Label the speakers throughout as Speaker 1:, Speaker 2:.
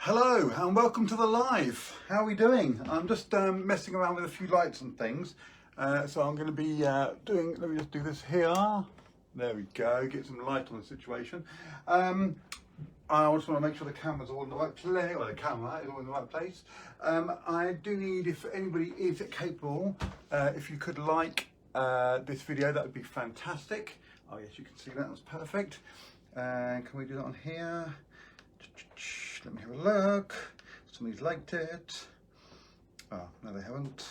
Speaker 1: Hello and welcome to the live. How are we doing? I'm just messing around with a few lights and things. So I'm going to be let me just do this here. There we go, get some light on the situation. I just want to make sure the camera's all in the right place, or the camera is all in the right place. I do need, if anybody is capable, if you could like this video, that would be fantastic. Oh yes, you can see that, that's perfect. Can we do that on here? Let me have a look. Somebody's liked it. Oh, no they haven't.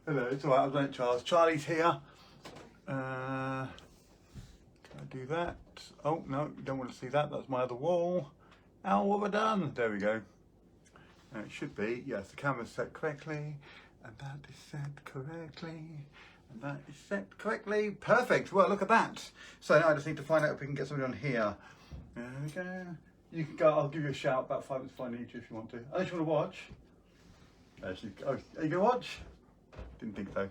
Speaker 1: Hello, it's alright, I've done it, Charles. Charlie's here. Can I do that? Oh, no, you don't want to see that. That's my other wall. Oh, what have I done? There we go. It should be. Yes, the camera's set correctly. And that is set correctly. And that is set correctly. Perfect. Well, look at that. So now I just need to find out if we can get somebody on here. There we go. You can go, I'll give you a shout about 5 minutes if I need you if you want to. Unless you want to watch. Actually, oh, are you going to watch? Didn't think so.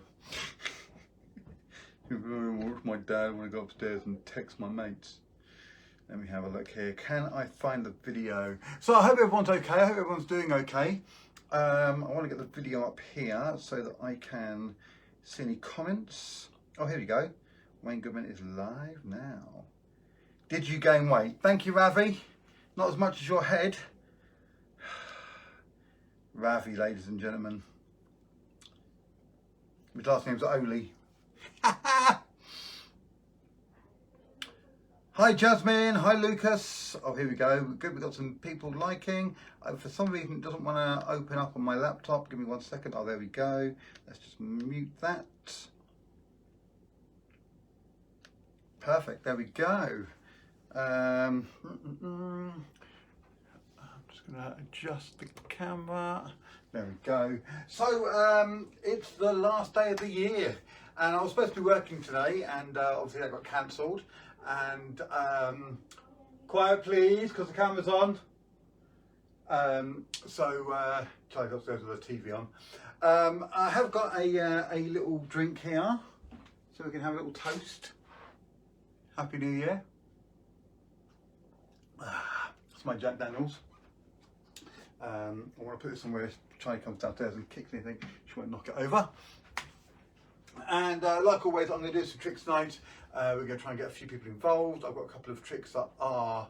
Speaker 1: Where's my dad? I want to go upstairs and text my mates. Let me have a look here. Can I find the video? So I hope everyone's okay. I hope everyone's doing okay. I want to get the video up here so that I can see any comments. Oh, here we go. Wayne Goodman is live now. Did you gain weight? Thank you, Ravi. Not as much as your head. Ravi, ladies and gentlemen. His last name's Oli. Hi Jasmine, hi Lucas. Oh, here we go. Good, we've got some people liking. For some reason it doesn't want to open up on my laptop. Give me 1 second. Oh, there we go. Let's just mute that. Perfect, there we go. I'm just going to adjust the camera. There we go. So it's the last day of the year and I was supposed to be working today and obviously that got cancelled. And quiet please because the camera's on. Charlie's upstairs with the TV on. I have got a little drink here so we can have a little toast. Happy New Year. It's my Jack Daniels. I want to put this somewhere if Charlie comes downstairs and kicks anything, she won't knock it over. And like always, I'm going to do some tricks tonight. We're going to try and get a few people involved. I've got a couple of tricks that are...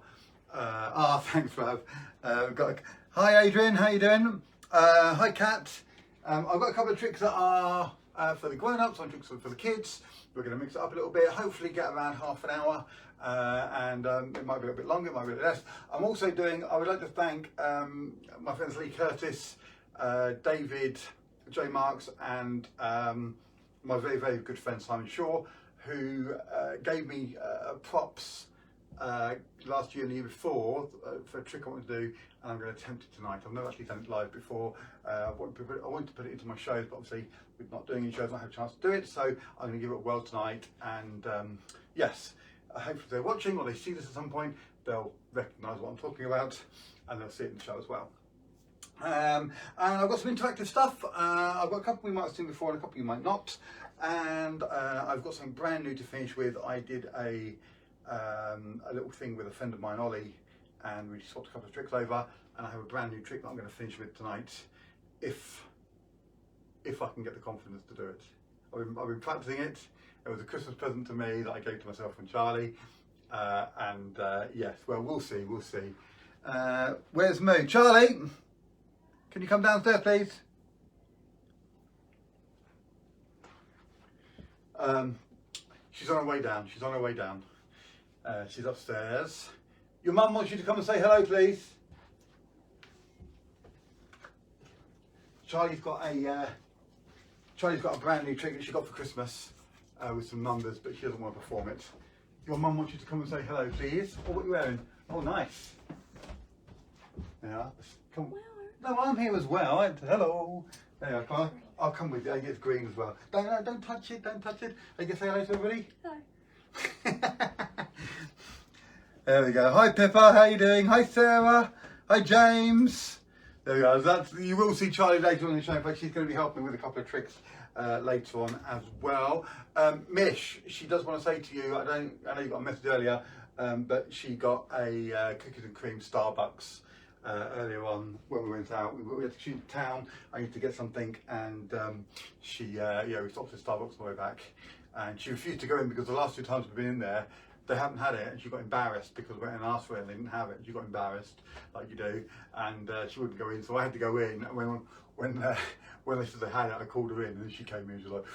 Speaker 1: thanks, Rav. Hi, Adrian. How you doing? Hi, Kat. I've got a couple of tricks that are for the grown-ups, some tricks for the kids. We're going to mix it up a little bit. Hopefully get around half an hour. And it might be a little bit longer, it might be a little less. I'm also doing... I would like to thank my friends Lee Curtis, David, J Marks, and... my very, very good friend Simon Shaw, who gave me props last year and the year before for a trick I want to do, and I'm going to attempt it tonight. I've never actually done it live before. I wanted to put it into my shows, but obviously with not doing any shows, I don't have a chance to do it, so I'm going to give it a whirl tonight. And yes, hopefully if they're watching or they see this at some point, they'll recognise what I'm talking about, and they'll see it in the show as well. And I've got some interactive stuff. I've got a couple you might have seen before and a couple you might not. And I've got something brand new to finish with. I did a little thing with a friend of mine, Ollie, and we swapped a couple of tricks over. And I have a brand new trick that I'm going to finish with tonight, if I can get the confidence to do it. I've been practicing it. It was a Christmas present to me that I gave to myself and Charlie. Yes, well, we'll see, we'll see. Where's Moo? Charlie? Can you come downstairs, please? She's on her way down. She's on her way down. She's upstairs. Your mum wants you to come and say hello, please. Charlie's got a brand new trick that she got for Christmas with some numbers, but she doesn't want to perform it. Your mum wants you to come and say hello, please. Oh, what are you wearing? Oh, nice. Yeah. Come. No, I'm here as well. Hello. There you are. I'll come with you. It's green as well. Don't touch it. Don't touch it. Are you going to say hello to everybody? Hello. There we go. Hi, Pippa. How you doing? Hi, Sarah. Hi, James. There we go. You will see Charlie later on in the show, but she's going to be helping me with a couple of tricks later on as well. Mish, she does want to say to you, I know you got a message earlier, but she got a cookies and cream Starbucks earlier on when we went out. We had to shoot town. I needed to get something, and she, we stopped at Starbucks on the way back, and she refused to go in because the last 2 times we've been in there, they haven't had it, and she got embarrassed because we went and asked for it and they didn't have it. And she got embarrassed, like you do, and she wouldn't go in, so I had to go in. And when they said they had it, I called her in, and then she came in. She was like,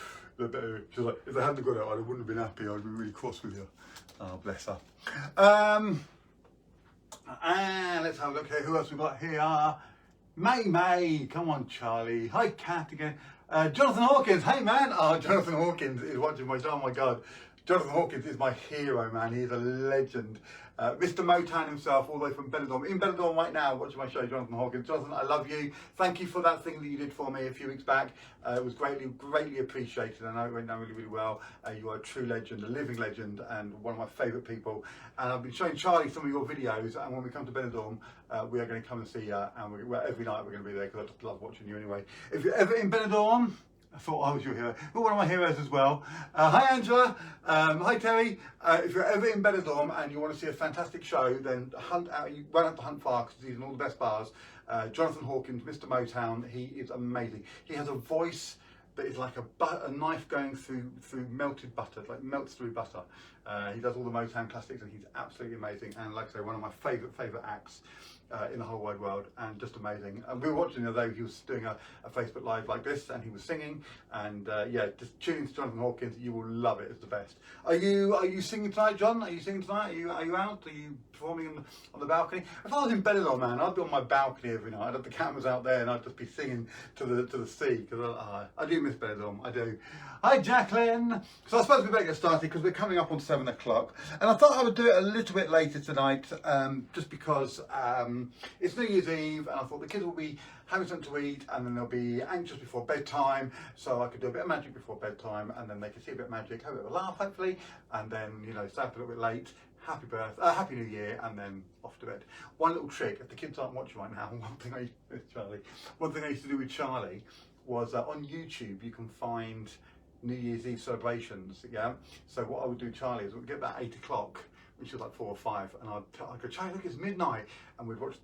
Speaker 1: if they hadn't got it, I wouldn't have been happy. I'd be really cross with you. Oh, bless her. And let's have a look here. Who else we got here? May. Come on, Charlie. Hi, Kat again. Jonathan Hawkins. Hey, man. Oh, Jonathan Hawkins is watching my show. Oh, my God. Jonathan Hawkins is my hero, man. He's a legend. Mr. Motown himself, all the way from Benidorm. In Benidorm right now, watching my show, Jonathan Hawkins. Jonathan, I love you. Thank you for that thing that you did for me a few weeks back. It was greatly appreciated. I know it went down really, really well. You are a true legend, a living legend, and one of my favourite people. And I've been showing Charlie some of your videos, and when we come to Benidorm, we are going to come and see you. And every night we're going to be there because I just love watching you anyway. If you're ever in Benidorm, I thought I was your hero. You're one of my heroes as well. Hi Angela. Hi Terry. If you're ever in Benidorm and you want to see a fantastic show, then hunt out. You won't have to hunt far because he's in all the best bars. Jonathan Hawkins, Mr. Motown. He is amazing. He has a voice that is like a knife going through melted butter, like melts through butter. He does all the Motown classics, and he's absolutely amazing. And like I say, one of my favourite acts in the whole wide world, and just amazing. And we were watching the other day, he was doing a Facebook Live like this, and he was singing. And just tune into Jonathan Hawkins, you will love it. It's the best. Are you singing tonight, John? Are you singing tonight? Are you out? Are you performing on the balcony? If I was in Benidorm, man, I'd be on my balcony every night. I'd have the cameras out there, and I'd just be singing to the sea, because I do miss Benidorm. I do. Hi Jacqueline. So I suppose we better get started because we're coming up on 7 o'clock, and I thought I would do it a little bit later tonight, just because it's New Year's Eve, and I thought the kids will be having something to eat, and then they'll be anxious before bedtime, so I could do a bit of magic before bedtime, and then they can see a bit of magic, have a bit of a laugh hopefully, and then stay up a little bit late. Happy New Year, and then off to bed. One little trick, if the kids aren't watching right now, one thing I used to do with Charlie was on YouTube you can find New Year's Eve celebrations, yeah? So what I would do, Charlie, is we'd get about 8 o'clock, which was like 4 or 5, and I'd go, Charlie, look, it's midnight, and we'd watch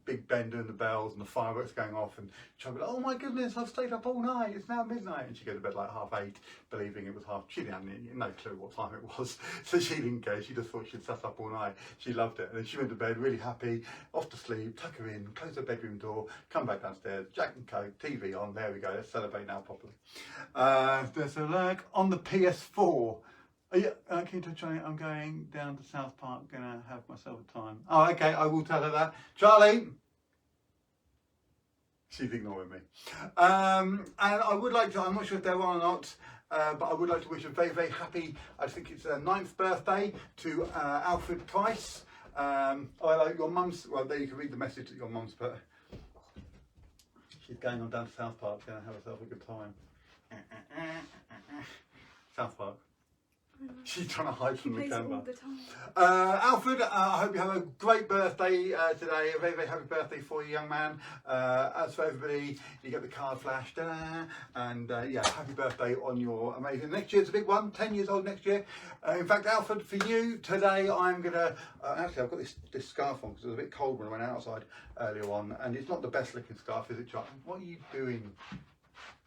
Speaker 1: Big Ben doing the bells and the fireworks going off, and Charlie would be like, oh my goodness, I've stayed up all night, it's now midnight, and she'd go to bed like 7:30, believing it was she didn't have no clue what time it was, so she didn't care, she just thought she'd sat up all night, she loved it, and then she went to bed really happy, off to sleep, tuck her in, close her bedroom door, come back downstairs, Jack and Coke, TV on, there we go, let's celebrate now properly. There's a look on the PS4. Can you touch on it? I'm going down to South Park, gonna have myself a time. Oh, okay, I will tell her that. Charlie! She's ignoring me. And I would like to, I'm not sure if they're on or not, but I would like to wish a very happy, I think it's 9th birthday to Alfred Price. Your mum's, well, there you can read the message that your mum's put. She's going on down to South Park, gonna have herself a good time. South Park. She's trying to hide from the camera. Alfred, I hope you have a great birthday today. A very happy birthday for you, young man. As for everybody, you get the card flash, and happy birthday on your amazing. Next year's a big one, 10 years old next year. In fact, Alfred, for you today, I'm gonna actually I've got this scarf on because it was a bit cold when I went outside earlier on, and it's not the best looking scarf, is it, Charlie? What are you doing?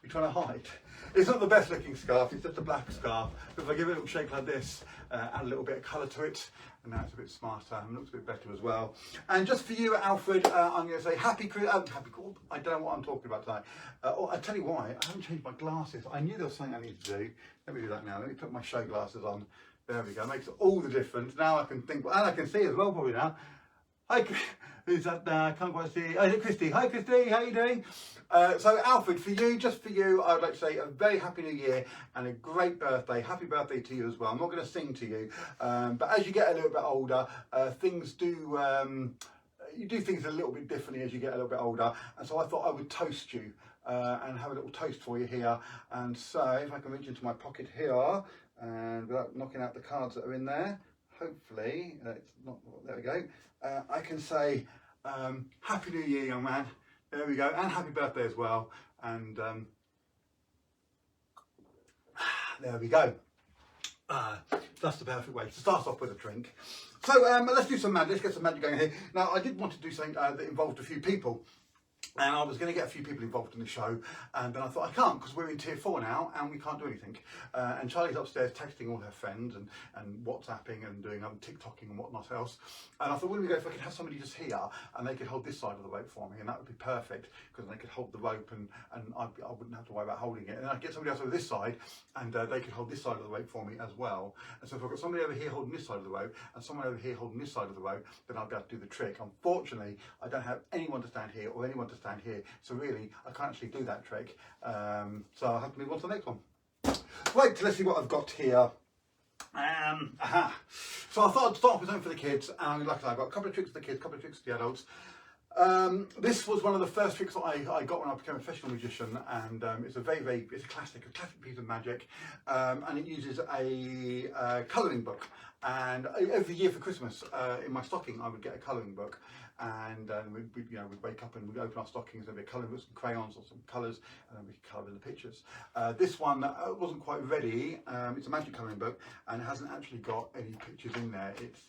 Speaker 1: You're trying to hide. It's not the best looking scarf, it's just a black scarf. But if I give it a little shake like this, add a little bit of colour to it, and now it's a bit smarter and looks a bit better as well. And just for you, Alfred, I'm going to say happy I don't know what I'm talking about tonight. I tell you why, I haven't changed my glasses. I knew there was something I needed to do. Let me do that now. Let me put my show glasses on. There we go. It makes all the difference. Now I can think, and I can see as well probably now. Hi, who's that? I can't quite see. Oh, is it Christy? Hi, Christy. How are you doing? So, Alfred, for you, just for you, I'd like to say a very happy New Year and a great birthday. Happy birthday to you as well. I'm not going to sing to you, but as you get a little bit older, things do. You do things a little bit differently as you get a little bit older, and so I thought I would toast you and have a little toast for you here. And so, if I can reach into my pocket here, and without knocking out the cards that are in there, hopefully, it's not. There we go. I can say Happy New Year, young man. There we go, and happy birthday as well. And there we go. That's the perfect way to start off with a drink. So let's do some magic. Let's get some magic going here. Now, I did want to do something that involved a few people. And I was going to get a few people involved in the show, and then I thought I can't because we're in tier 4 now and we can't do anything. And Charlie's upstairs texting all her friends and WhatsApping and doing TikToking and whatnot else. And I thought, wouldn't we go if I could have somebody just here and they could hold this side of the rope for me, and that would be perfect because they could hold the rope and I wouldn't have to worry about holding it. And I'd get somebody else over this side and they could hold this side of the rope for me as well. And so if I've got somebody over here holding this side of the rope and someone over here holding this side of the rope, then I'll be able to do the trick. Unfortunately, I don't have anyone to stand here or anyone to stand here, so really I can't actually do that trick, so I'll have to move on to the next one. Right, let's see what I've got here. So I thought I'd start off with something for the kids, and like I said, I've got a couple of tricks for the kids, a couple of tricks for the adults. This was one of the first tricks that I got when I became a professional magician, and it's a it's a classic piece of magic, and it uses a colouring book. And every year for Christmas, in my stocking, I would get a colouring book, and we'd wake up and we'd open our stockings. There'd be a colouring book, some crayons or some colours, and then we could colour in the pictures. This one wasn't quite ready. It's a magic colouring book, and it hasn't actually got any pictures in there. It's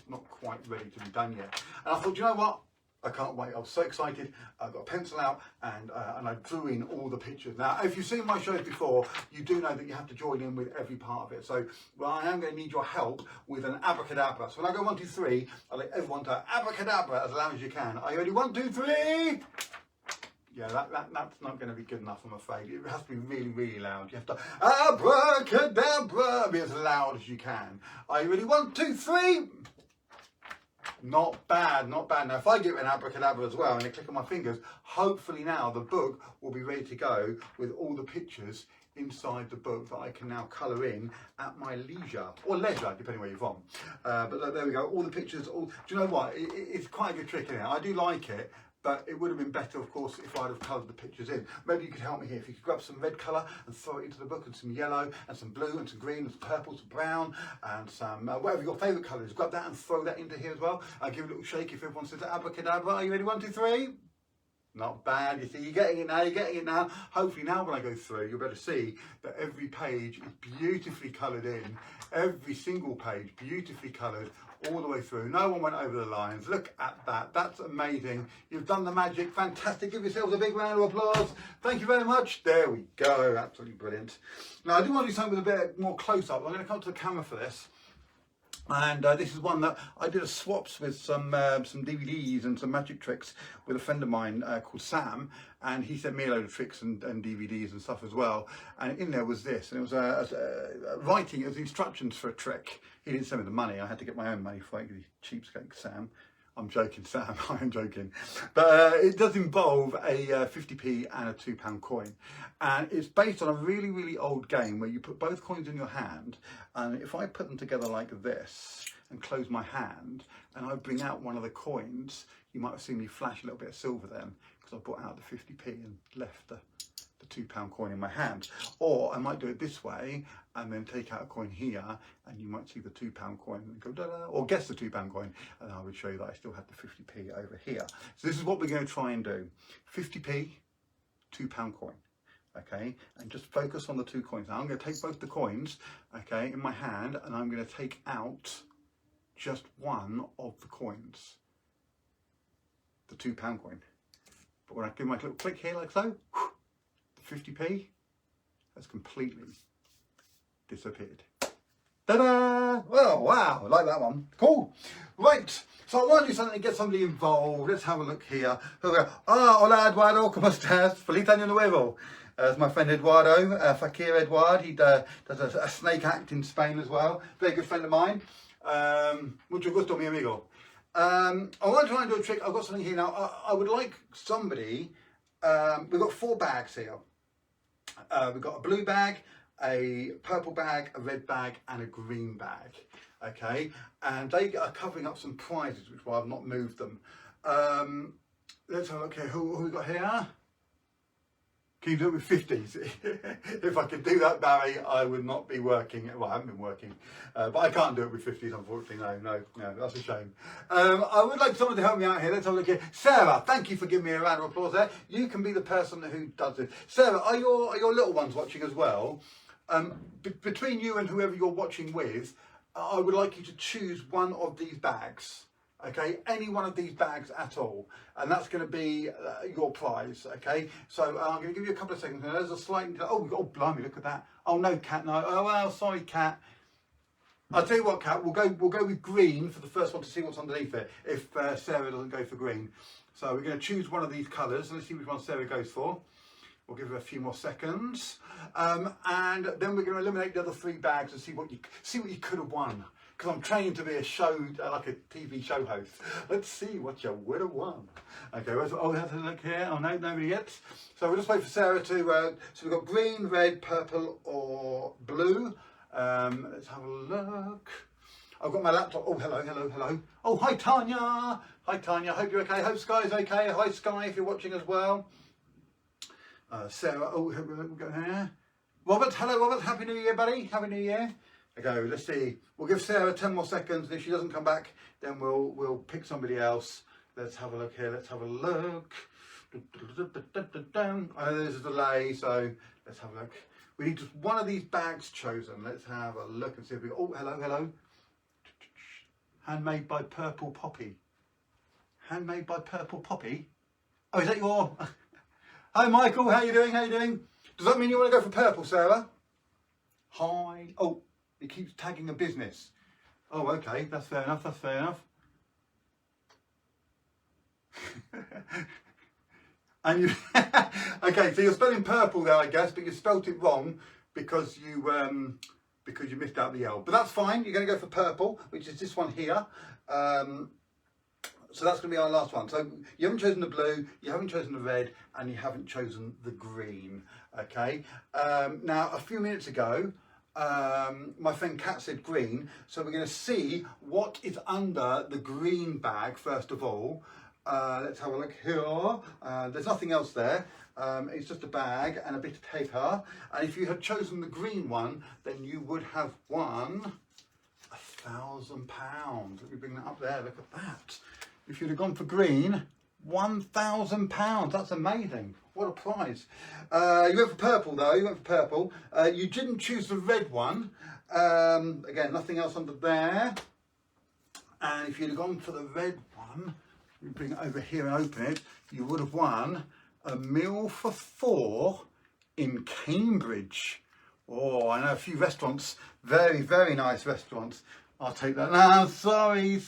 Speaker 1: not quite ready to be done yet. And I thought, you know what? I can't wait. I was so excited. I got a pencil out and I drew in all the pictures. Now, if you've seen my shows before, you do know that you have to join in with every part of it. So, well, I am going to need your help with an abracadabra. So when I go 1, 2, 3, I'll let everyone to abracadabra as loud as you can. Are you ready? 1, 2, 3. Yeah, that's not going to be good enough, I'm afraid. It has to be really, really loud. You have to abracadabra, be as loud as you can. Are you ready? 1, 2, 3. Not bad, not bad. Now, if I give it an abracadabra as well and I click on my fingers, hopefully now the book will be ready to go with all the pictures inside the book that I can now colour in at my leisure, or leisure, depending where you're from. But there we go, all the pictures. Do you know what? It's quite a good trick in it. I do like it. But it would have been better, of course, if I'd have coloured the pictures in. Maybe you could help me here. If you could grab some red colour and throw it into the book, and some yellow, and some blue, and some green, and some purple, some brown, and some whatever your favourite colour is. Grab that and throw that into here as well. I'll give it a little shake if everyone says abracadabra. Are you ready? 1, 2, 3. Not bad. You see, you're getting it now. You're getting it now. Hopefully now when I go through, you'll be able to see that every page is beautifully coloured in. Every single page beautifully coloured all the way through. No one went over the lines. Look at that. That's amazing. You've done the magic. Fantastic. Give yourselves a big round of applause. Thank you very much. There we go. Absolutely brilliant. Now, I do want to do something with a bit more close-up. I'm going to come to the camera for this. And this is one that I did a swaps with some DVDs and some magic tricks with a friend of mine called Sam, and he sent me a load of tricks and DVDs and stuff as well. And in there was this, and it was writing as instructions for a trick. He didn't send me the money. I had to get my own money for it. Cheapskate Sam. I'm joking, Sam. I am joking. But it does involve a 50p and a £2 coin. And it's based on a really, really old game where you put both coins in your hand. And if I put them together like this and close my hand and I bring out one of the coins, you might have seen me flash a little bit of silver then because I brought out the 50p and left the £2 coin in my hand. Or I might do it this way and then take out a coin here and you might see the £2 coin and go da-da, or guess the £2 coin, and I would show you that I still had the 50p over here. So this is what we're going to try and do. 50p, £2 coin. Okay, and just focus on the 2 coins. Now I'm going to take both the coins, okay, in my hand, and I'm going to take out just one of the coins, the £2 coin. But when I give my little click here like so, the 50p has completely disappeared. Ta-da! Oh, wow, I like that one. Cool. Right, so I want to do something to get somebody involved. Let's have a look here. Hola, Eduardo, ¿cómo estás? Feliz año nuevo. As my friend Eduardo, Fakir Eduard, he does a snake act in Spain as well. Very good friend of mine. Mucho gusto, mi amigo. I want to try and do a trick. I've got something here now. I would like somebody, we've got 4 bags here. We've got a blue bag, a purple bag, a red bag, and a green bag. Okay, and they are covering up some prizes, which is why I've not moved them. Let's have a look here. Who we got here? Can you do it with 50s? If I could do that, Barry, I would not be working. Well, I haven't been working, but I can't do it with 50s, unfortunately. No, that's a shame. I would like someone to help me out here. Let's have a look here. Sarah, thank you for giving me a round of applause there. You can be the person who does it. Sarah, are your little ones watching as well? between you and whoever you're watching with, I would like you to choose one of these bags. Okay, any one of these bags at all, and that's going to be your prize. Okay, so I'm going to give you a couple of seconds. Now, there's a slight. Oh, blimey! Look at that. Oh no, Cat. No. Oh well, sorry, Cat. I'll tell you what, Cat. We'll go with green for the first one to see what's underneath it. If Sarah doesn't go for green, so we're going to choose one of these colours. Let's see which one Sarah goes for. We'll give her a few more seconds, and then we're going to eliminate the other 3 bags and see what you could have won. Because I'm training to be a show, like a TV show host. Let's see what you would have won. Okay, oh, have a look here. Oh no, nobody gets. So we'll just wait for Sarah to. So we've got green, red, purple, or blue. Let's have a look. I've got my laptop. Oh, hello. Oh, hi Tanya. Hi Tanya. Hope you're okay. Hope Sky's okay. Hi Sky, if you're watching as well. Sarah. Oh, we'll go here. Robert. Hello, Robert. Happy New Year, buddy. Happy New Year. Okay, let's see. We'll give Sarah 10 more seconds, and if she doesn't come back, then we'll pick somebody else. Let's have a look here. Let's have a look. I know there's a delay, so let's have a look. We need just one of these bags chosen. Let's have a look and see if we. Oh, hello. Handmade by Purple Poppy. Handmade by Purple Poppy. Oh, is that your? Hi, Michael. How you doing? Does that mean you want to go for purple, Sarah? Hi. Oh. It keeps tagging a business. Oh, okay, that's fair enough. And you, okay, so you're spelling purple there, I guess, but you spelt it wrong because you missed out the L. But that's fine. You're going to go for purple, which is this one here. So that's going to be our last one. So you haven't chosen the blue, you haven't chosen the red, and you haven't chosen the green. Okay. Now, a few minutes ago, my friend Kat said green, so we're going to see what is under the green bag first of all. Let's have a look here. There's nothing else there. It's just a bag and a bit of paper, and if you had chosen the green one, then you would have won £1,000. Let me bring that up there. Look at that. If you'd have gone for green, £1,000. That's amazing. What a prize. You went for purple though. You didn't choose the red one. Again, nothing else under there. And if you'd have gone for the red one, we bring it over here and open it, you would have won a meal for 4 in Cambridge. Oh, I know a few restaurants, very, very nice restaurants. I'll take that. No, sorry.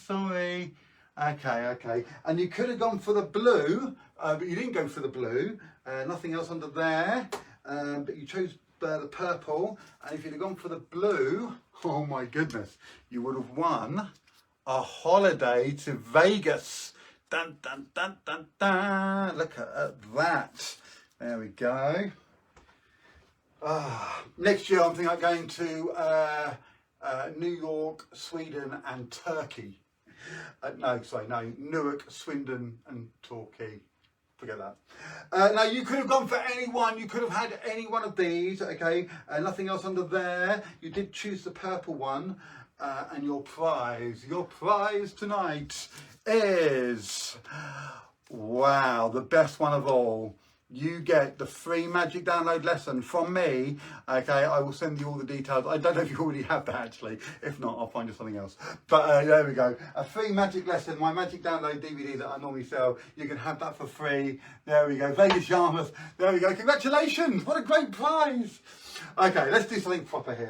Speaker 1: Okay. And you could have gone for the blue, but you didn't go for the blue. Nothing else under there, but you chose the purple. And if you'd have gone for the blue, oh my goodness, you would have won a holiday to Vegas. Dun, dun, dun, dun, dun. Look at that. There we go. Next year I'm thinking of going to New York, Sweden and Turkey. Newark, Swindon and Torquay. Forget that. Now you could have gone for anyone. You could have had any one of these. Okay, nothing else under there. You did choose the purple one, and your prize tonight is, wow, the best one of all. You get the free magic download lesson from me. Okay, I will send you all the details. I don't know if you already have that actually. If not, I'll find you something else. But there we go. A free magic lesson, my magic download DVD that I normally sell. You can have that for free. There we go. Vegas Yarmouth. There we go. Congratulations. What a great prize. Okay, let's do something proper here.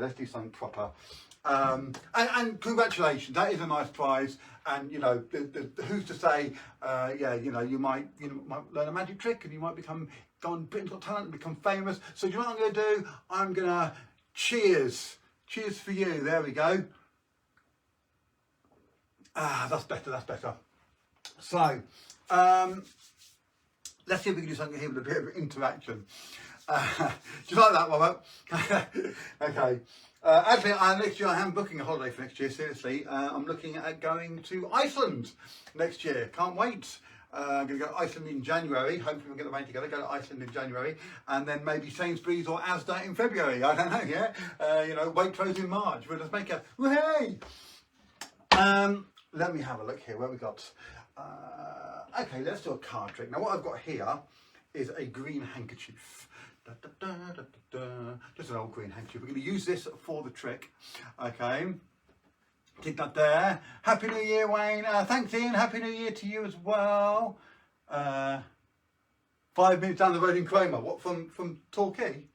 Speaker 1: And congratulations. That is a nice prize. And you know, who's to say? You might learn a magic trick, and you might go on Britain's Got Talent and become famous. So you know what I'm going to do? I'm going to cheers for you. There we go. That's better. So let's see if we can do something here with a bit of interaction. Do you like that, Robert? Okay. Actually, next year I am booking a holiday for next year, seriously. I'm looking at going to Iceland next year. Can't wait. I'm going to go to Iceland in January. Hopefully we'll get the money together. Go to Iceland in January. And then maybe Sainsbury's or Asda in February. I don't know, yeah? Waitrose in March. We'll just make a, hey! Let me have a look here. Where we got? Okay, let's do a card trick. Now what I've got here is a green handkerchief. Da, da, da, da, da, da. Just an old green handkerchief. We're going to use this for the trick. Okay. Tick that there. Happy New Year, Wayne. Thanks, Ian. Happy New Year to you as well. 5 minutes down the road in Cromer. What, from Torquay?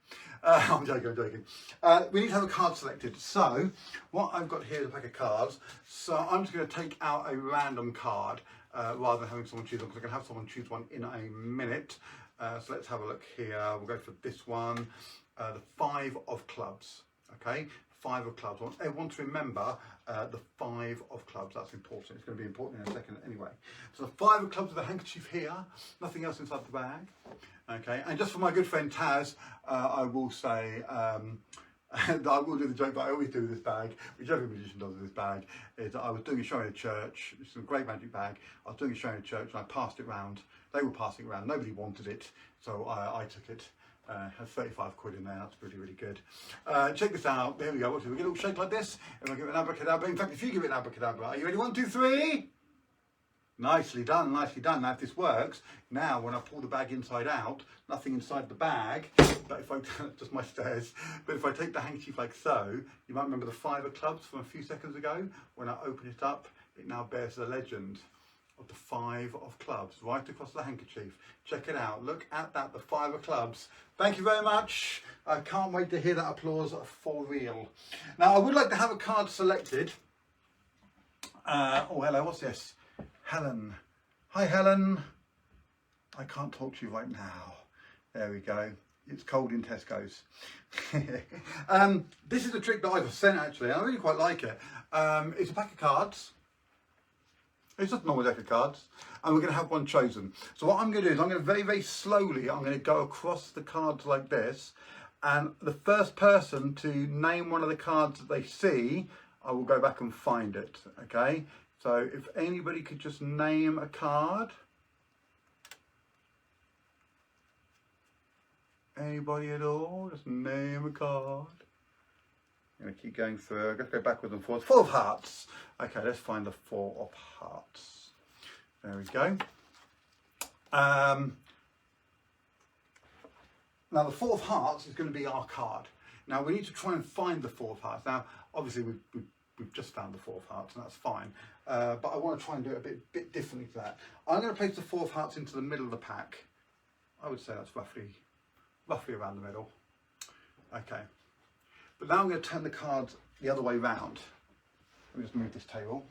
Speaker 1: I'm joking. We need to have a card selected. So what I've got here is a pack of cards. So I'm just going to take out a random card rather than having someone choose one, because I'm going to have someone choose one in a minute. So let's have a look here. We'll go for this one, the 5 of clubs. Okay, 5 of clubs. I want everyone to remember the 5 of clubs. That's important. It's going to be important in a second anyway. So the 5 of clubs with a handkerchief here. Nothing else inside the bag. Okay, and just for my good friend Taz, I will say, and I will do the joke that I always do with this bag, which every magician does with this bag, is that I was doing a show in a church. It's a great magic bag. I was doing a show in a church and I passed it round. They were passing it around. Nobody wanted it, so I took it. Has 35 quid in there. That's really, really good. Check this out. There we go. Watch it. We get a little shake like this, and I give it an abracadabra. In fact, if you give it an abracadabra, are you ready? 1, 2, 3. Nicely done, nicely done. Now if this works, now when I pull the bag inside out, nothing inside the bag, but if I, just my stairs, but if I take the handkerchief like so, you might remember the 5 of clubs from a few seconds ago. When I open it up, it now bears the legend of the 5 of clubs right across the handkerchief. Check it out, look at that, the 5 of clubs. Thank you very much. I can't wait to hear that applause for real. Now I would like to have a card selected. Oh hello, what's this? Helen. Hi Helen. I can't talk to you right now. There we go. It's cold in Tesco's. This is a trick that I've sent actually, and I really quite like it. It's a pack of cards. It's just a normal deck of cards, and we're going to have one chosen. So what I'm going to do is I'm going to very, very slowly, I'm going to go across the cards like this, and the first person to name one of the cards that they see, I will go back and find it, okay? So if anybody could just name a card. Anybody at all? Just name a card. I'm going to keep going through. I'm going to go backwards and forwards. 4 of hearts. Okay, let's find the 4 of hearts. There we go. Now the 4 of hearts is going to be our card. Now we need to try and find the 4 of hearts. Now obviously we've just found the 4 of hearts, and that's fine. But I want to try and do it a bit differently to that. I'm going to place the 4 of hearts into the middle of the pack. I would say that's roughly around the middle. Okay. But now I'm going to turn the cards the other way round. Let me just move this table.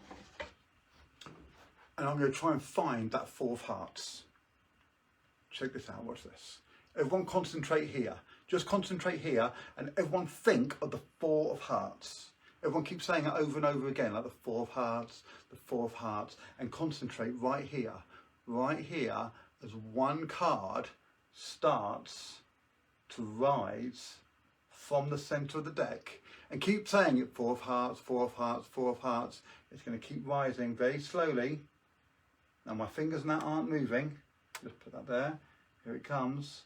Speaker 1: And I'm going to try and find that 4 of hearts. Check this out, watch this. Everyone concentrate here. Just concentrate here, and everyone think of the 4 of hearts. Everyone keep saying it over and over again, like the 4 of hearts, the 4 of hearts, and concentrate right here as one card starts to rise from the centre of the deck, and keep saying it, 4 of hearts, 4 of hearts, 4 of hearts. It's going to keep rising very slowly. Now my fingers now aren't moving. Just put that there. Here it comes.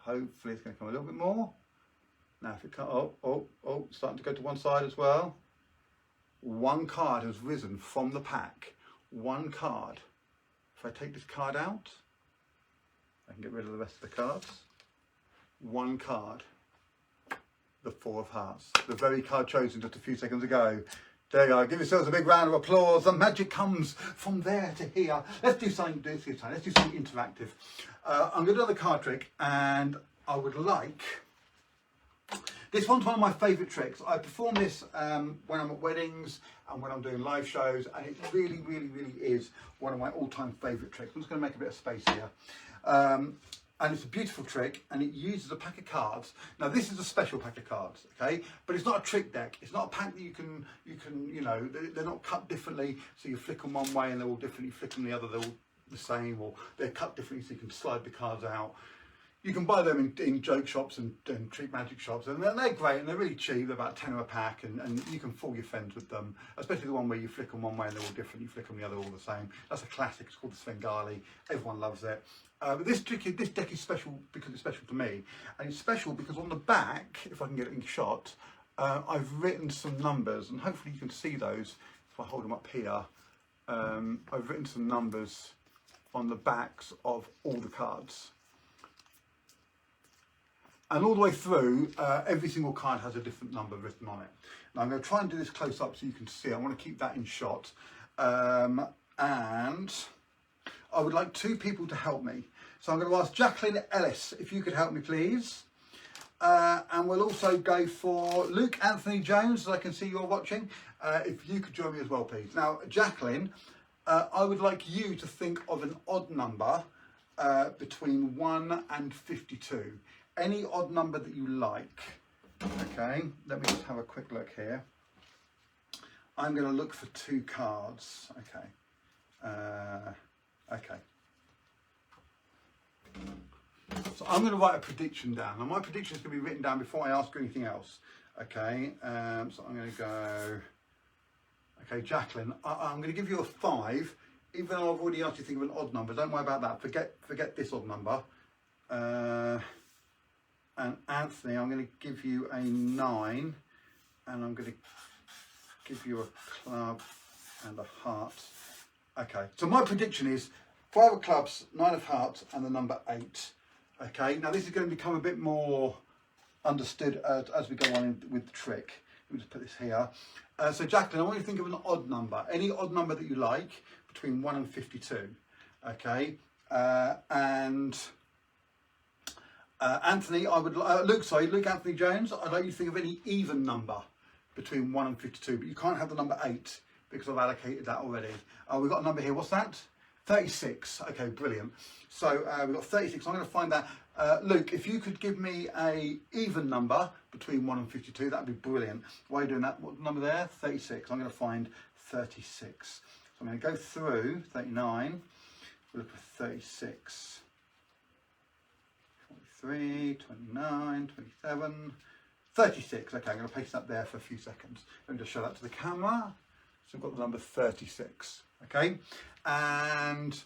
Speaker 1: Hopefully it's going to come a little bit more. Now if it comes, oh, starting to go to one side as well. One card has risen from the pack. One card. If I take this card out, I can get rid of the rest of the cards. One card, the 4 of hearts, the very card chosen just a few seconds ago. There you go. Give yourselves a big round of applause. The magic comes from there to here. Let's do something interactive. I'm going to do the card trick, and I would like. This one's one of my favourite tricks. I perform this when I'm at weddings and when I'm doing live shows, and it really, really, really is one of my all-time favourite tricks. I'm just going to make a bit of space here. And it's a beautiful trick, and it uses a pack of cards. Now this is a special pack of cards, okay? But it's not a trick deck. It's not a pack that you can, you know, they're not cut differently, so you flick them one way and they're all different. You flick them the other, they're all the same, or they're cut differently, so you can slide the cards out. You can buy them in joke shops and trick magic shops, and they're great, and they're really cheap. They're about 10 a pack, and you can fool your friends with them, especially the one where you flick them one way and they're all different, you flick them the other all the same. That's a classic. It's called the Svengali. Everyone loves it. But this deck is special because it's special to me, and it's special because on the back, if I can get it in shot, I've written some numbers, and hopefully you can see those if I hold them up here. I've written some numbers on the backs of all the cards. And all the way through, every single card has a different number written on it. Now I'm going to try and do this close up so you can see. I want to keep that in shot. And I would like 2 people to help me. So I'm going to ask Jacqueline Ellis, if you could help me, please. And we'll also go for Luke Anthony Jones, as I can see you're watching. If you could join me as well, please. Now, Jacqueline, I would like you to think of an odd number between 1 and 52. Any odd number that you like. Okay, let me just have a quick look here. I'm going to look for 2 cards. Okay. Okay. So I'm going to write a prediction down. Now my prediction is going to be written down before I ask you anything else. Okay. So I'm going to go. Okay, Jacqueline. I'm going to give you a 5, even though I've already asked you to think of an odd number. Don't worry about that. Forget this odd number. And Anthony, I'm going to give you a 9, and I'm going to give you a club and a heart. Okay, so my prediction is 5 of clubs, 9 of hearts, and the number 8. Okay, now this is going to become a bit more understood as we go on with the trick. Let me just put this here. So Jacqueline, I want you to think of an odd number, any odd number that you like between 1 and 52. Okay, and Anthony, Luke Anthony Jones, I'd like you to think of any even number between 1 and 52, but you can't have the number 8 because I've allocated that already. We've got a number here, what's that? 36, okay, brilliant. So we've got 36, I'm going to find that. Luke, if you could give me a even number between 1 and 52, that'd be brilliant. Why are you doing that? What number there? 36, I'm going to find 36. So I'm going to go through 39, we'll look for 36. 23, 29, 27, 36. Okay, I'm going to paste that there for a few seconds. Let me just show that to the camera. So I've got the number 36. Okay, and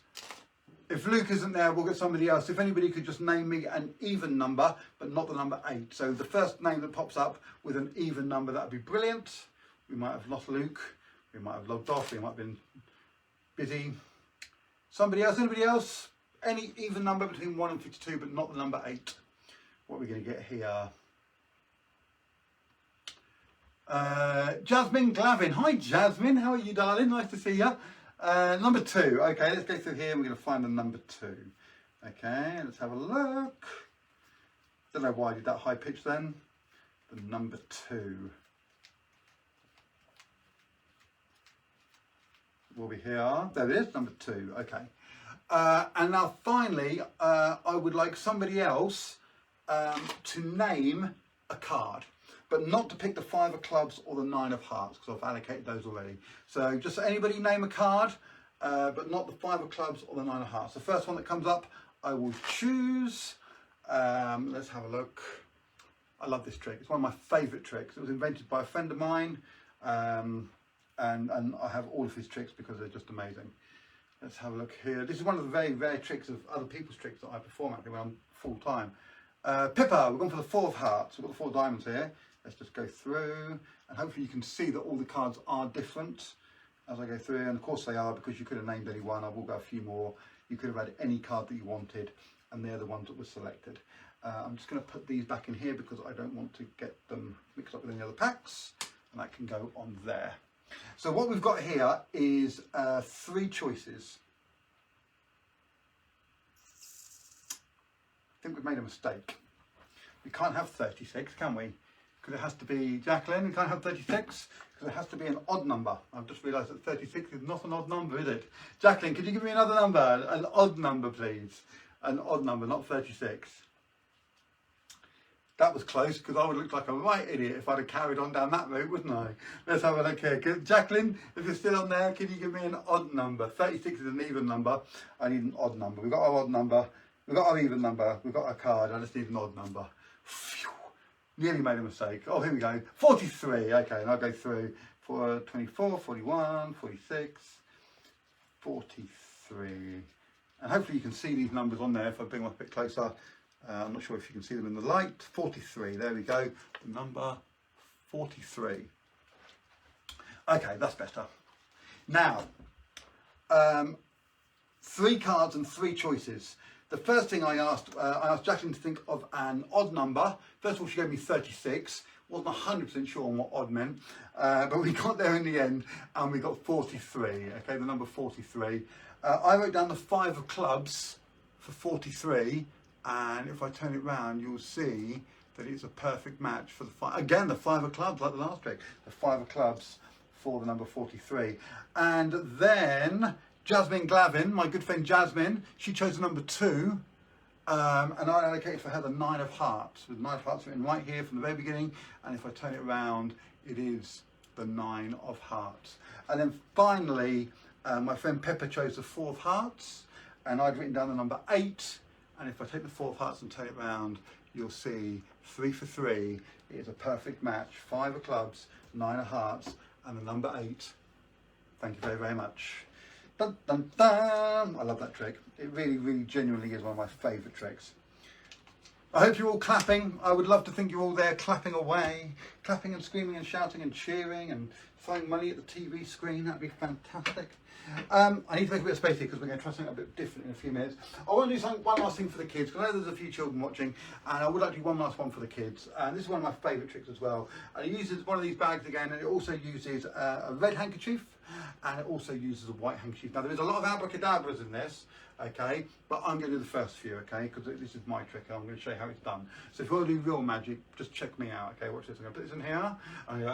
Speaker 1: if Luke isn't there, we'll get somebody else. If anybody could just name me an even number, but not the number 8. So the first name that pops up with an even number, that would be brilliant. We might have lost Luke. We might have logged off. We might have been busy. Somebody else? Anybody else? Any even number between 1 and 52, but not the number 8. What are we going to get here? Jasmine Glavin. Hi Jasmine, how are you, darling? Nice to see you. Number 2. Okay, let's go through here and we're going to find the number 2. Okay, let's have a look. Don't know why I did that high pitch then. The number 2. Will be here. There it is, number 2. Okay. And now finally, I would like somebody else to name a card, but not to pick the 5 of clubs or the 9 of hearts, because I've allocated those already. So just anybody name a card, but not the 5 of clubs or the 9 of hearts. The first one that comes up, I will choose. Let's have a look. I love this trick. It's one of my favourite tricks. It was invented by a friend of mine, and I have all of his tricks because they're just amazing. Let's have a look here. This is one of the very rare tricks of other people's tricks that I perform actually when I'm full time. Pippa, we're going for the 4 of hearts. We've got the 4 diamonds here. Let's just go through, and hopefully you can see that all the cards are different as I go through, and of course they are, because you could have named any one. I will go a few more. You could have had any card that you wanted, and they're the ones that were selected. I'm just going to put these back in here because I don't want to get them mixed up with any other packs, and that can go on there. So what we've got here is 3 choices. I think we've made a mistake. We can't have 36, can we? Because it has to be, Jacqueline, we can't have 36 because it has to be an odd number. I've just realised that 36 is not an odd number, is it? Jacqueline, could you give me another number? An odd number, please. An odd number, not 36. That was close, because I would look like a right idiot if I'd have carried on down that route, wouldn't I? Let's have a look here. Jacqueline, if you're still on there, can you give me an odd number? 36 is an even number. I need an odd number. We've got our odd number. We've got our even number. We've got our card. I just need an odd number. Phew. Nearly made a mistake. Oh, here we go. 43. Okay, and I'll go through for 24, 41, 46, 43. And hopefully you can see these numbers on there if I bring them up a bit closer. I'm not sure if you can see them in the light. 43, there we go. The number 43. Okay, that's better. Now, 3 cards and 3 choices. The first thing I asked Jacqueline to think of an odd number. First of all, she gave me 36. Wasn't 100% sure on what odd meant, but we got there in the end, and we got 43. Okay, the number 43. I wrote down the 5 of clubs for 43, and if I turn it round, you'll see that it's a perfect match for the 5. Again, the 5 of clubs, like the last trick. The 5 of clubs for the number 43. And then Jasmine Glavin, my good friend Jasmine, she chose the number 2. And I allocated for her the 9 of hearts, with 9 of hearts written right here from the very beginning. And if I turn it around, it is the 9 of hearts. And then finally, my friend Pepper chose the 4 of hearts, and I'd written down the number 8. And if I take the 4 of hearts and turn it around, you'll see 3 for 3 is a perfect match. 5 of clubs, 9 of hearts, and the number 8. Thank you very, very much. Dun, dun, dun. I love that trick. It really, really genuinely is one of my favourite tricks. I hope you're all clapping. I would love to think you're all there clapping away, clapping and screaming and shouting and cheering and throwing money at the TV screen. That'd be fantastic. I need to make a bit of space here because we're going to try something a bit different in a few minutes. I want to do one last thing for the kids, because I know there's a few children watching, and I would like to do one last one for the kids. And this is one of my favourite tricks as well. And it uses one of these bags again, and it also uses a red handkerchief, and it also uses a white handkerchief. Now there is a lot of abracadabras in this, okay, but I'm going to do the first few, okay, because this is my trick and I'm going to show you how it's done. So if you want to do real magic, just check me out, okay. Watch this. I'm going to put this in here. I'm going to go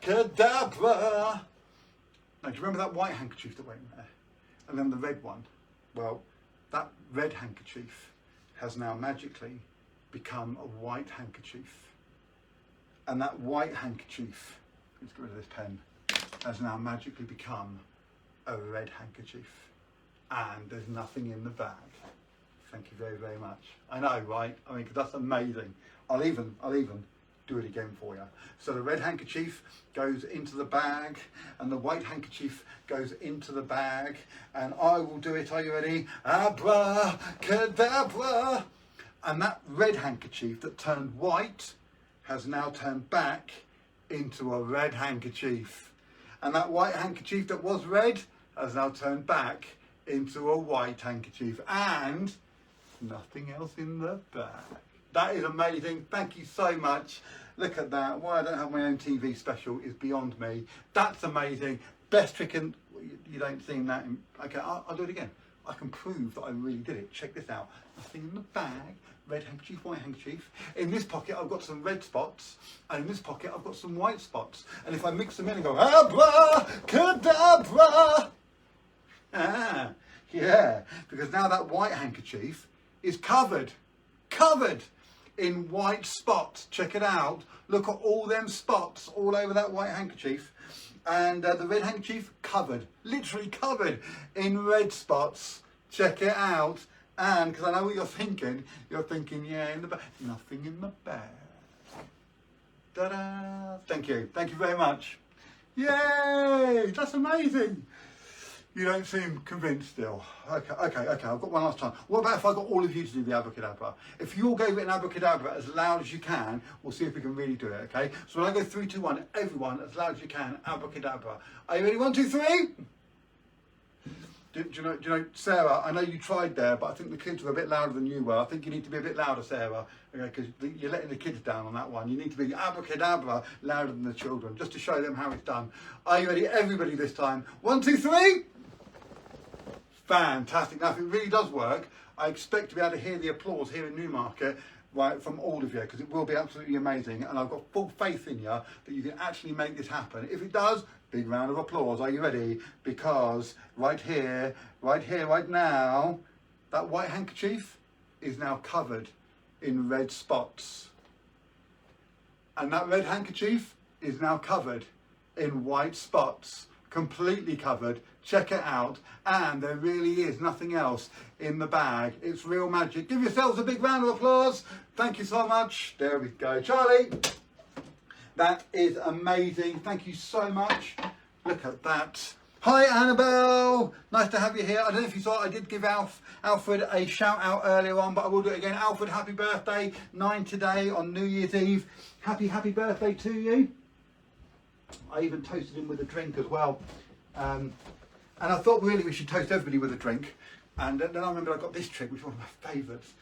Speaker 1: abracadabra. Now, do you remember that white handkerchief that went there? And then the red one? Well, that red handkerchief has now magically become a white handkerchief. And that white handkerchief, let's get rid of this pen, has now magically become a red handkerchief. And there's nothing in the bag. Thank you very, very much. I know, right? I mean, 'cause that's amazing. I'll even do it again for you. So the red handkerchief goes into the bag, and the white handkerchief goes into the bag, and I will do it. Are you ready? Abracadabra! And that red handkerchief that turned white has now turned back into a red handkerchief. And that white handkerchief that was red has now turned back into a white handkerchief, and nothing else in the bag. That is amazing. Thank you so much. Look at that. Why I don't have my own TV special is beyond me. That's amazing. Best trick in... You don't see that in... Okay, I'll do it again. I can prove that I really did it. Check this out. Nothing in the bag. Red handkerchief, white handkerchief. In this pocket, I've got some red spots. And in this pocket, I've got some white spots. And if I mix them in and go, abracadabra! Ah, yeah. Because now that white handkerchief is covered in white spots. Check it out. Look at all them spots all over that white handkerchief. And the red handkerchief covered, literally covered in red spots. Check it out. And because I know what you're thinking, yeah, in the bag. Nothing in the bag. Ta-da! Thank you very much. Yay! That's amazing. You don't seem convinced still. Okay, I've got one last time. What about if I got all of you to do the abracadabra? If you all gave it an abracadabra as loud as you can, we'll see if we can really do it, okay? So when I go 3, 2, 1, everyone as loud as you can, abracadabra. Are you ready? 1, 2, 3? Do you know, Sarah, I know you tried there, but I think the kids were a bit louder than you were. I think you need to be a bit louder, Sarah, okay, because you're letting the kids down on that one. You need to be abracadabra louder than the children, just to show them how it's done. Are you ready? Everybody this time. 1, 2, 3? Fantastic. Now, if it really does work, I expect to be able to hear the applause here in Newmarket, right, from all of you, because it will be absolutely amazing, and I've got full faith in you that you can actually make this happen. If it does, big round of applause. Are you ready? Because right here, right now, that white handkerchief is now covered in red spots. And that red handkerchief is now covered in white spots. Completely covered. Check it out. And there really is nothing else in the bag. It's real magic. Give yourselves a big round of applause. Thank you so much. There we go. Charlie, that is amazing. Thank you so much. Look at that. Hi Annabelle, nice to have you here. I don't know if you saw, I did give Alfred a shout out earlier on, but I will do it again. Alfred, happy birthday, 9 today on New Year's Eve. Happy birthday to you. I even toasted him with a drink as well. And I thought really we should toast everybody with a drink. And then I remember I got this trick, which is one of my favourites.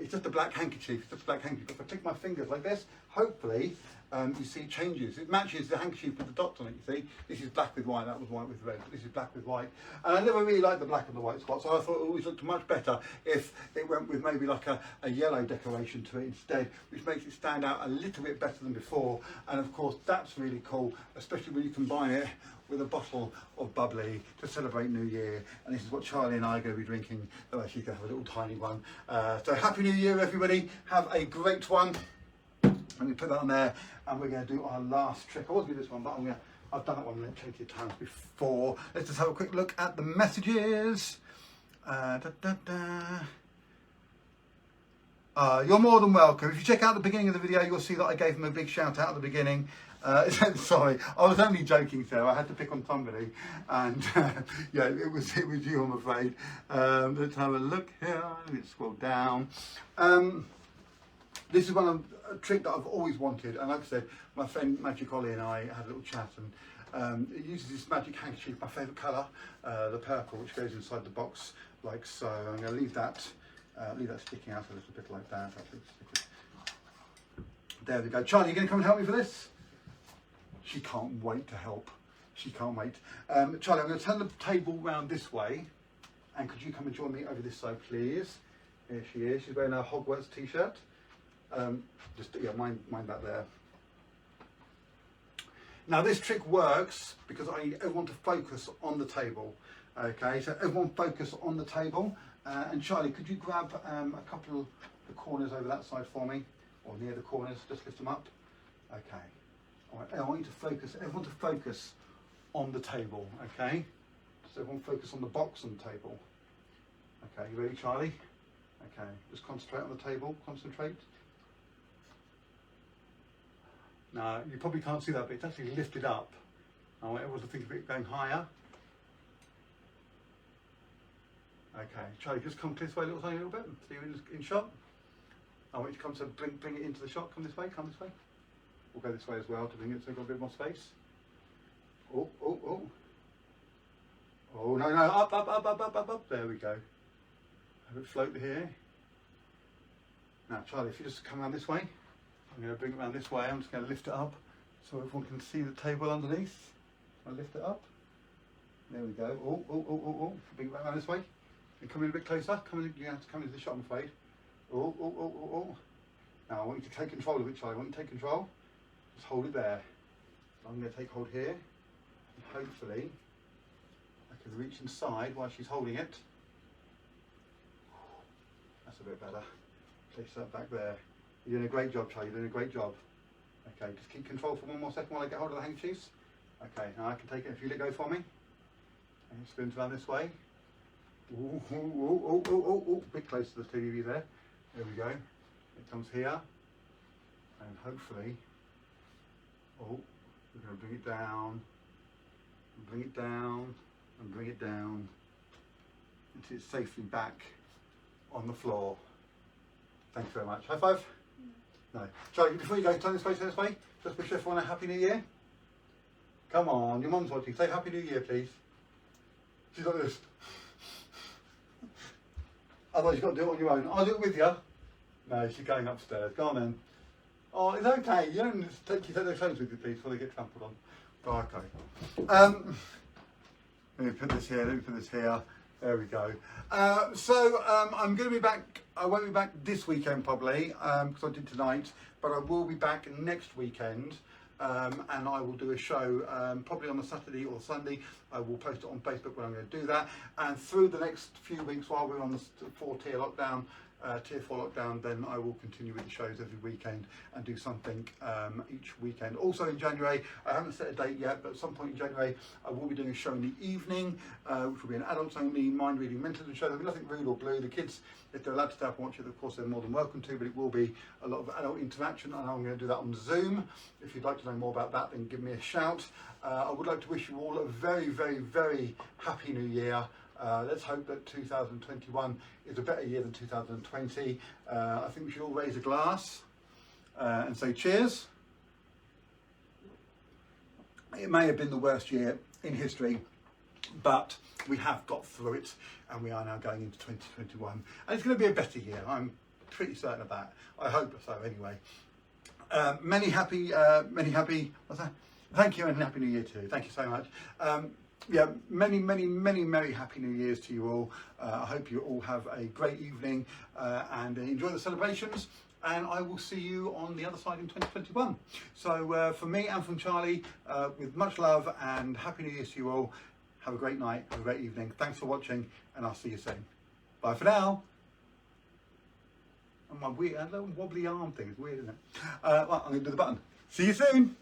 Speaker 1: It's just a black handkerchief. It's just a black handkerchief. If I click my fingers like this, hopefully you see it changes. It matches the handkerchief with the dots on it, you see. This is black with white, that was white with red. This is black with white. And I never really liked the black and the white spots, so I thought it always looked much better if it went with maybe like a yellow decoration to it instead, which makes it stand out a little bit better than before. And of course, that's really cool, especially when you combine it with a bottle of bubbly to celebrate New Year. And this is what Charlie and I are going to be drinking, though she's going to have a little tiny one. So Happy New Year, everybody. Have a great one. Let me put that on there, and we're going to do our last trick. I was going to do this one, but I've done that one plenty of times before. Let's just have a quick look at the messages. You're more than welcome. If you check out the beginning of the video, you'll see that I gave him a big shout out at the beginning. Sorry, I was only joking, Sarah. I had to pick on somebody, and yeah, it was you, I'm afraid. Let's have a look here. Let me scroll down. This is a trick that I've always wanted, and like I said, my friend Magic Ollie and I had a little chat, and it uses this magic handkerchief, my favourite colour, the purple, which goes inside the box like so. I'm going to leave that sticking out a little bit like that. There we go. Charlie, you going to come and help me for this? She can't wait to help. She can't wait. Charlie, I'm going to turn the table round this way, and could you come and join me over this side, please? Here she is. She's wearing a Hogwarts t-shirt. Mind that there. Now this trick works because I need everyone to focus on the table. Okay, so everyone focus on the table. And Charlie, could you grab a couple of the corners over that side for me, or near the corners? Just lift them up. Okay. All right. I want you to focus. Everyone to focus on the table. Okay. So everyone focus on the box on the table. Okay. You ready, Charlie? Okay. Just concentrate on the table. Concentrate. Now, you probably can't see that, but it's actually lifted up. I want everyone to think of it going higher. Okay, Charlie, just come this way a little bit, so you're in shot. I want you to come to bring it into the shot. Come this way, come this way. We'll go this way as well to bring it so we've got a bit more space. Oh, oh, oh. Oh, no, up. There we go. Have it float here. Now, Charlie, if you just come around this way, I'm going to bring it around this way. I'm just going to lift it up so everyone can see the table underneath. I'll lift it up. There we go. Oh. Bring it around this way. And come in a bit closer. You have to come into the shot, I'm afraid. Oh. Now I want you to take control of it, Charlie. I want you to take control. Just hold it there. So I'm going to take hold here. And hopefully I can reach inside while she's holding it. That's a bit better. Place that back there. You're doing a great job, Charlie. You're doing a great job. Okay, just keep control for one more second while I get hold of the handkerchiefs. Okay, now I can take it if you let go for me. And it spins around this way. Oh, a bit close to the TV there. There we go. It comes here. And hopefully, we're going to bring it down, and bring it down, and bring it down until it's safely back on the floor. Thank you very much. High five. No. Charlie, before you go, turn this way, just wish everyone a Happy New Year. Come on, your mum's watching. Say Happy New Year, please. She's like this. Otherwise you've got to do it on your own. I'll do it with you. No, she's going upstairs. Go on then. Oh, it's okay. You don't take their phones with you, please, before they get trampled on. Oh, okay. Let me put this here. There we go. I'm going to be back. I won't be back this weekend probably, because I did tonight, but I will be back next weekend. And I will do a show probably on a Saturday or Sunday. I will post it on Facebook when I'm going to do that. And through the next few weeks while we're on the tier 4 lockdown, then I will continue with the shows every weekend and do something each weekend. Also in January, I haven't set a date yet, but at some point in January I will be doing a show in the evening, which will be an adults only mind reading mentoring show. There'll be nothing rude or blue. The kids, if they're allowed to stay up and watch it, of course they're more than welcome to, but it will be a lot of adult interaction, and I'm going to do that on Zoom. If you'd like to know more about that, then give me a shout. I would like to wish you all a very, very, very happy new year. Let's hope that 2021 is a better year than 2020. I think we should all raise a glass and say cheers. It may have been the worst year in history. but we have got through it, and we are now going into 2021, and it's going to be a better year. I'm pretty certain of that. I hope so anyway. Many happy, what's that? Thank you, and Happy New Year too. Thank you so much. Yeah, many merry Happy New Years to you all. I hope you all have a great evening and enjoy the celebrations. And I will see you on the other side in 2021. So for me and from Charlie, with much love and Happy New Year to you all. Have a great night, have a great evening. Thanks for watching, and I'll see you soon. Bye for now. And my weird, little wobbly arm thing is weird, isn't it? Well, I'm going to do the button. See you soon.